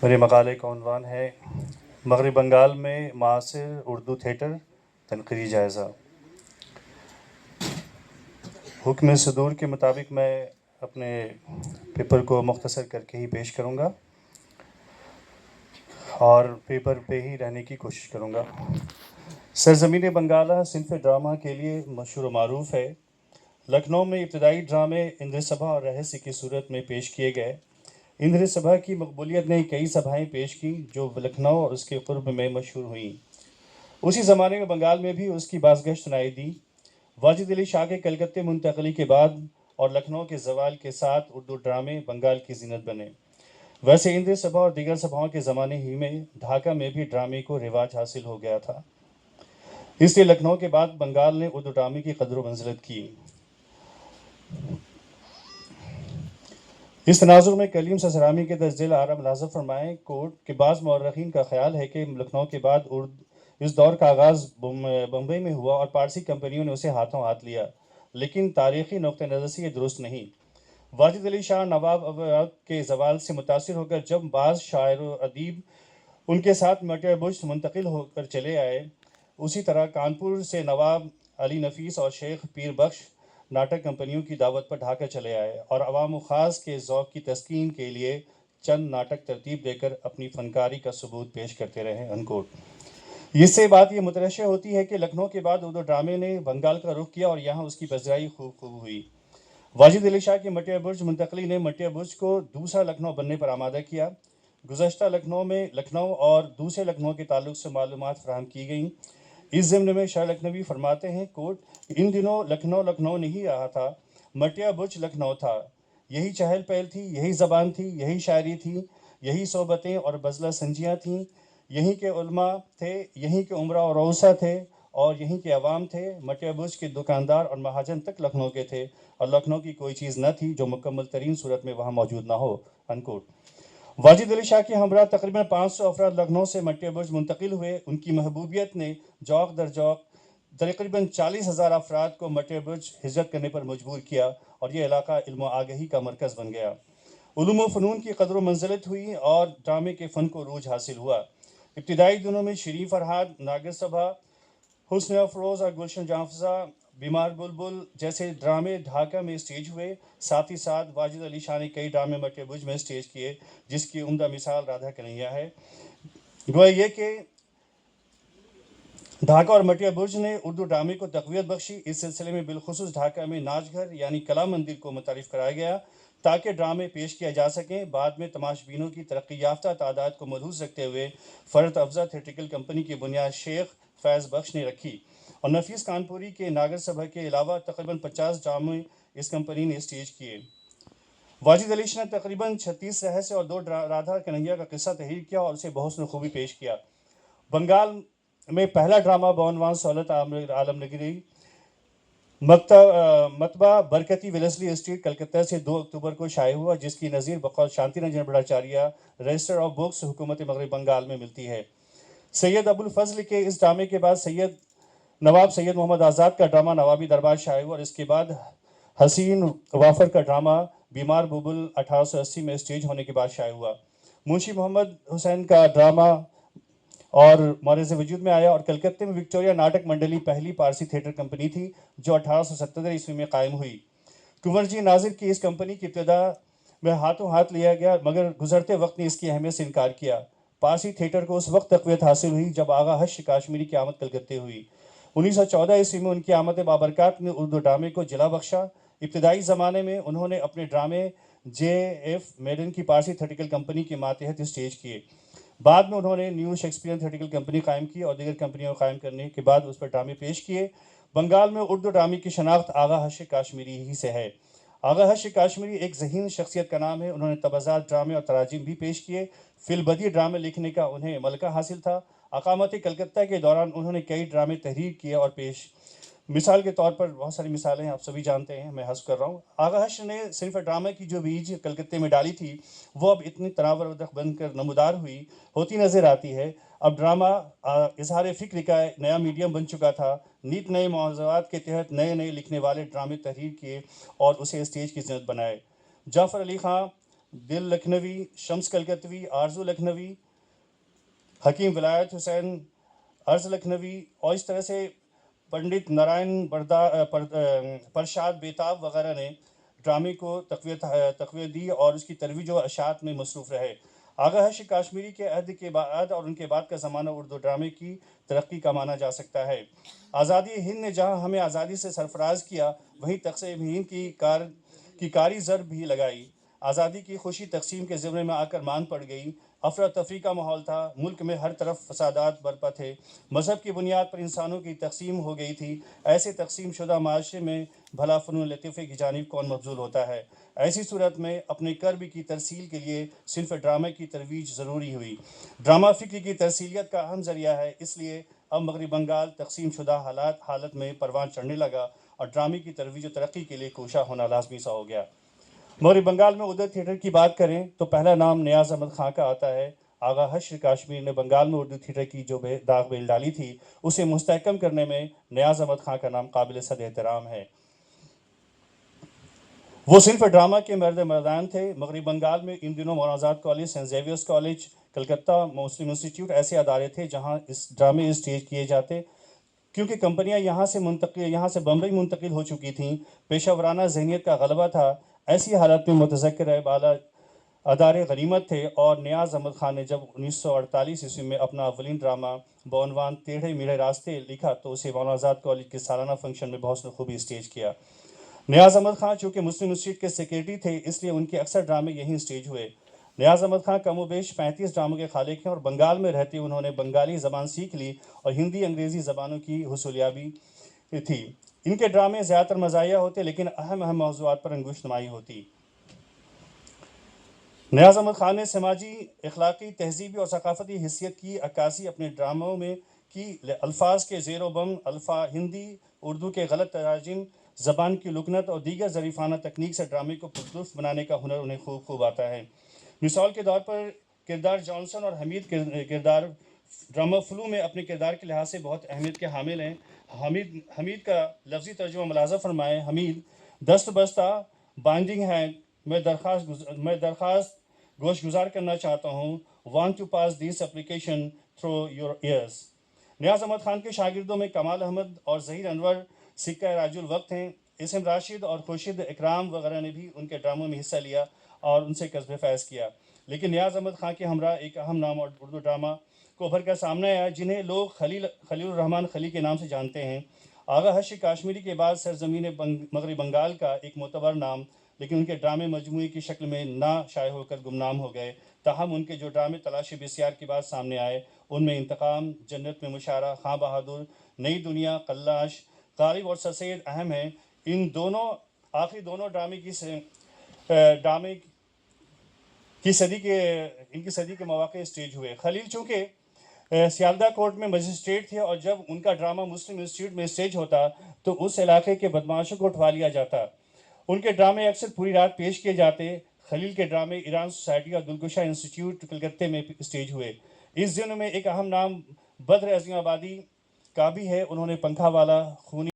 میرے مقالے کا عنوان ہے مغرب بنگال میں معاصر اردو تھیٹر تنقیدی جائزہ۔ حکم صدور کے مطابق میں اپنے پیپر کو مختصر کر کے ہی پیش کروں گا اور پیپر پہ ہی رہنے کی کوشش کروں گا۔ سرزمین بنگالہ صنف ڈرامہ کے لیے مشہور و معروف ہے۔ لکھنؤ میں ابتدائی ڈرامے اندر سبھا اور رہسیہ کی صورت میں پیش کیے گئے۔ اندر سبھا کی مقبولیت نے کئی سبھائیں پیش کیں جو لکھنؤ اور اس کے قرب میں مشہور ہوئیں۔ اسی زمانے میں بنگال میں بھی اس کی بازگشت سنائی دی۔ واجد علی شاہ کے کلکتے منتقلی کے بعد اور لکھنؤ کے زوال کے ساتھ اردو ڈرامے بنگال کی زینت بنے۔ ویسے اندر سبھا اور دیگر سبھاؤں کے زمانے ہی میں ڈھاکہ میں بھی ڈرامے کو رواج حاصل ہو گیا تھا، اس لیے لکھنؤ کے بعد بنگال نے اردو ڈرامے کی قدر و منزلت کی۔ اس تناظر میں کلیم سسرامی کے درج ذیل آرا ملاحظہ فرمائیں کوٹ کہ بعض مورخین کا خیال ہے کہ لکھنؤ کے بعد اس دور کا آغاز بمبئی میں ہوا اور پارسی کمپنیوں نے اسے ہاتھوں ہاتھ لیا، لیکن تاریخی نقطہ نظر سے یہ درست نہیں۔ واجد علی شاہ نواب اودھ کے زوال سے متاثر ہو کر جب بعض شاعر و ادیب ان کے ساتھ مٹیا بجٹ منتقل ہو کر چلے آئے، اسی طرح کانپور سے نواب علی نفیس اور شیخ پیر بخش ناٹک کمپنیوں کی دعوت پر ڈھاکہ چلے آئے اور عوام و خاص کے ذوق کی تسکین کے لیے چند ناٹک ترتیب دے کر اپنی فنکاری کا ثبوت پیش کرتے رہے۔ اس سے بات یہ مترشح ہوتی ہے کہ لکھنؤ کے بعد اردو ڈرامے نے بنگال کا رخ کیا اور یہاں اس کی پذیرائی خوب ہوئی۔ واجد علی شاہ کی مٹیا برج منتقلی نے مٹیا برج کو دوسرا لکھنؤ بننے پر آمادہ کیا۔ گزشتہ لکھنؤ میں لکھنؤ اور دوسرے لکھنؤ کے تعلق سے معلومات فراہم کی گئیں۔ اس ضمن میں شاہ لکھنوی فرماتے ہیں کوٹ ان دنوں لکھنؤ نہیں رہا تھا، مٹیا برج لکھنؤ تھا، یہی چہل پہل تھی، یہی زبان تھی، یہی شاعری تھی، یہی صحبتیں اور بزلہ سنجیاں تھیں، یہیں کے علماء تھے، یہیں کے عمرہ اور روسا تھے اور یہیں کے عوام تھے۔ مٹیا برج کے دکاندار اور مہاجن تک لکھنؤ کے تھے اور لکھنؤ کی کوئی چیز نہ تھی جو مکمل ترین صورت میں وہاں موجود نہ ہو۔ انکوٹ۔ واجد علی شاہ کے ہمراہ تقریباً 500 افراد لکھنؤ سے مٹیا برج منتقل ہوئے۔ ان کی محبوبیت نے جوق در جوق تقریباً 40,000 افراد کو مٹیا برج ہجرت کرنے پر مجبور کیا اور یہ علاقہ علم و آگہی کا مرکز بن گیا۔ علوم و فنون کی قدر و منزلت ہوئی اور ڈرامے کے فن کو عروج حاصل ہوا۔ ابتدائی دنوں میں شیریں فرہاد، ناگر سبھا، حسن افروز اور گلشن جہاں فزا، بیمار بلبل جیسے ڈرامے ڈھاکہ میں اسٹیج ہوئے۔ ساتھ ہی ساتھ واجد علی شاہ نے کئی ڈرامے مٹیا برج میں اسٹیج کیے، جس کی عمدہ مثال رادھا کنہیا ہے۔ گویا یہ کہ ڈھاکہ اور مٹیا برج نے اردو ڈرامے کو تقویت بخشی۔ اس سلسلے میں بالخصوص ڈھاکہ میں ناچ گھر یعنی کلا مندر کو متعارف کرایا گیا تاکہ ڈرامے پیش کیا جا سکیں۔ بعد میں تماش بینوں کی ترقی یافتہ تعداد کو ملحوظ رکھتے ہوئے فرحت افزا تھیٹریکل کمپنی کی بنیاد شیخ فیض بخش نے رکھی اور نفیس کانپوری کے ناگر سبھا کے علاوہ تقریباً 50 ڈرامے اس کمپنی نے اسٹیج کیے۔ واجد علی شاہ نے تقریباً 36 رہسیہ اور 2 رادھا کنہیا کا قصہ تحریر کیا اور اسے بحسن خوبی پیش کیا۔ بنگال میں پہلا ڈرامہ بعنوان سہولت عالم نگری مطبع برکتی ویلسلی اسٹریٹ کلکتہ سے 2 اکتوبر کو شائع ہوا، جس کی نظیر بقول شانتی Ranjan Bhattacharya register of books حکومت مغرب بنگال میں ملتی ہے۔ سید ابو الفضل کے اس ڈرامے کے بعد نواب سید محمد آزاد کا ڈرامہ نوابی دربار شائع ہوا اور اس کے بعد حسین وافر کا ڈرامہ بیمار بلبل 1880 میں اسٹیج ہونے کے بعد شائع ہوا۔ منشی محمد حسین کا ڈرامہ اور معرض وجود میں آیا اور کلکتے میں وکٹوریہ ناٹک منڈلی پہلی پارسی تھیٹر کمپنی تھی جو 1877 عیسوی میں قائم ہوئی۔ کنور جی ناظر کی اس کمپنی کی ابتدا میں ہاتھوں ہاتھ لیا گیا مگر گزرتے وقت نے اس کی اہمیت سے انکار کیا۔ پارسی تھیٹر کو اس وقت تقویت حاصل ہوئی جب آغا حش کاشمیری کی آمد کلکتے ہوئی۔ 1914 عیسوی میں ان کی آمد بابرکات نے اردو ڈرامے کو جلا بخشا۔ ابتدائی زمانے میں انہوں نے اپنے ڈرامے جے ایف میڈن کی پارسی تھیٹریکل کمپنی کے ماتحت اسٹیج کیے۔ بعد میں انہوں نے نیو شیکسپیئر تھیٹریکل کمپنی قائم کی اور دیگر کمپنیوں قائم کرنے کے بعد اس پر ڈرامے پیش کیے۔ بنگال میں اردو ڈرامے کی شناخت آغا حش کاشمیری ہی سے ہے۔ آغا حش کاشمیری ایک ذہین شخصیت کا نام ہے۔ انہوں نے تبازات ڈرامے اور تراجم بھی پیش کیے۔ فی البدیہہ ڈرامے لکھنے کا انہیں ملکہ حاصل تھا۔ اقامت کلکتہ کے دوران انہوں نے کئی ڈرامے تحریر کیے اور پیش۔ مثال کے طور پر بہت ساری مثالیں آپ سبھی جانتے ہیں، میں حذف کر رہا ہوں۔ آغا حش نے صرف ڈرامے کی جو بیج کلکتے میں ڈالی تھی وہ اب اتنی تناور بن کر نمودار ہوتی نظر آتی ہے۔ اب ڈرامہ اظہار فکر کا نیا میڈیم بن چکا تھا۔ نیت نئے موضوعات کے تحت نئے لکھنے والے ڈرامے تحریر کیے اور اسے اسٹیج کی زینت بنائے۔ جعفر علی خان دل لکھنوی، شمس کلکتوی، آرزو لکھنوی، حکیم ولایت حسین، ارض لکھنوی، اور اس طرح سے پنڈت نارائن پرشاد بیتاب وغیرہ نے ڈرامے کو تقویت دی اور اس کی ترویج و اشاعت میں مصروف رہے۔ آغا حشر کاشمیری کے عہد کے بعد اور ان کے بعد کا زمانہ اردو ڈرامے کی ترقی کا مانا جا سکتا ہے۔ آزادی ہند نے جہاں ہمیں آزادی سے سرفراز کیا، وہیں تقسیم ہند کی کاری ضرب بھی لگائی۔ آزادی کی خوشی تقسیم کے زمرے میں آ کر مان پڑ گئی۔ افراتفری کا ماحول تھا، ملک میں ہر طرف فسادات برپا تھے، مذہب کی بنیاد پر انسانوں کی تقسیم ہو گئی تھی۔ ایسے تقسیم شدہ معاشرے میں بھلا فنون لطیفے کی جانب کون مبذول ہوتا ہے؟ ایسی صورت میں اپنے کرب کی ترسیل کے لیے صنف ڈرامے کی ترویج ضروری ہوئی۔ ڈرامہ فکر کی ترسیلیت کا اہم ذریعہ ہے، اس لیے اب مغربی بنگال تقسیم شدہ حالت میں پروان چڑھنے لگا اور ڈرامے کی ترویج و ترقی کے لیے کوشاں ہونا لازمی سا ہو گیا۔ مغربی بنگال میں اردو تھیٹر کی بات کریں تو پہلا نام نیاز احمد خان کا آتا ہے۔ آغا حشر کاشمیر نے بنگال میں اردو تھیٹر کی جو داغ بیل ڈالی تھی، اسے مستحکم کرنے میں نیاز احمد خان کا نام قابل صد احترام ہے۔ وہ صنف ڈرامہ کے مرد مردان تھے۔ مغربی بنگال میں ان دنوں Maulana Azad college, Saint زیویئرس college, Calcutta مسلم انسٹیٹیوٹ ایسے ادارے تھے جہاں اس ڈرامے اسٹیج کیے جاتے۔ کیونکہ کمپنیاں یہاں سے بمبئی منتقل ہو چکی تھیں، پیشہ ورانہ ذہنیت کا غلبہ تھا، ایسی حالت میں متذکرہ بالا ادارے غنیمت تھے، اور نیاز احمد خان نے جب 1948 میں اپنا اولین ڈرامہ بعنوان ٹیڑھے میڑھے راستے لکھا تو اسے مولانا آزاد کالج کے سالانہ فنکشن میں بحسن خوبی اسٹیج کیا۔ نیاز احمد خان چونکہ مسلم انسٹیٹیوٹ کے سیکریٹری تھے، اس لیے ان کے اکثر ڈرامے یہیں اسٹیج ہوئے۔ نیاز احمد خان کم و بیش 35 ڈراموں کے خالق ہیں، اور بنگال میں رہتے انہوں نے بنگالی زبان سیکھ لی اور ہندی انگریزی زبانوں کی حصولیابی تھی۔ ان کے ڈرامے زیادہ تر مزاحیہ ہوتے، لیکن اہم موضوعات پر انگوش نمائی ہوتی۔ نیاز احمد خان نے سماجی، اخلاقی، تہذیبی اور ثقافتی حیثیت کی عکاسی اپنے ڈراموں میں کی۔ الفاظ کے زیر و بم، ہندی اردو کے غلط تراجم، زبان کی لکنت اور دیگر ظریفانہ تکنیک سے ڈرامے کو پرطرف بنانے کا ہنر انہیں خوب آتا ہے۔ مثال کے طور پر کردار جانسن اور حمید کردار ڈرامہ فلو میں اپنے کردار کے لحاظ سے بہت اہمیت کے حامل ہیں۔ حمید کا لفظی ترجمہ ملاحظہ فرمائیں۔ حمید: دست بستہ بائنڈنگ ہے، میں درخواست گوش گزار کرنا چاہتا ہوں۔ Want to pass this application through your ears. Niaz Ahmed Khan کے شاگردوں میں کمال احمد اور ظہیر انور سکہ راج الوقت ہیں۔ اسم راشد اور خورشید اکرام وغیرہ نے بھی ان کے ڈراموں میں حصہ لیا اور ان سے کسب فیض کیا، لیکن نیاز احمد خان کے ہمراہ ایک اہم نام اور اردو ڈرامہ کو ابھر کر سامنے آیا، جنہیں لوگ خلیل الرحمن خلی کے نام سے جانتے ہیں۔ آغا حشر کاشمیری کے بعد سرزمین مغربی بنگال کا ایک معتبر نام، لیکن ان کے ڈرامے مجموعے کی شکل میں نہ شائع ہو کر گمنام ہو گئے۔ تاہم ان کے جو ڈرامے تلاش بسیار کے بعد سامنے آئے، ان میں انتقام، جنت میں مشاعرہ، خاں بہادر، نئی دنیا، قلاش، غالب اور سر سید اہم ہیں۔ ان آخری دونوں ڈرامے کی صدی کے مواقع اسٹیج ہوئے۔ خلیل چونکہ سیالدہ کورٹ میں مجسٹریٹ تھے، اور جب ان کا ڈرامہ مسلم انسٹیٹیوٹ میں اسٹیج ہوتا تو اس علاقے کے بدمعاشوں کو اٹھوا لیا جاتا۔ ان کے ڈرامے اکثر پوری رات پیش کیے جاتے۔ خلیل کے ڈرامے ایران سوسائٹی اور دلکشا انسٹیٹیوٹ کلکتہ میں اسٹیج ہوئے۔ اس دنوں میں ایک اہم نام بدر عظیم آبادی کا بھی ہے۔ انہوں نے پنکھا والا، خونی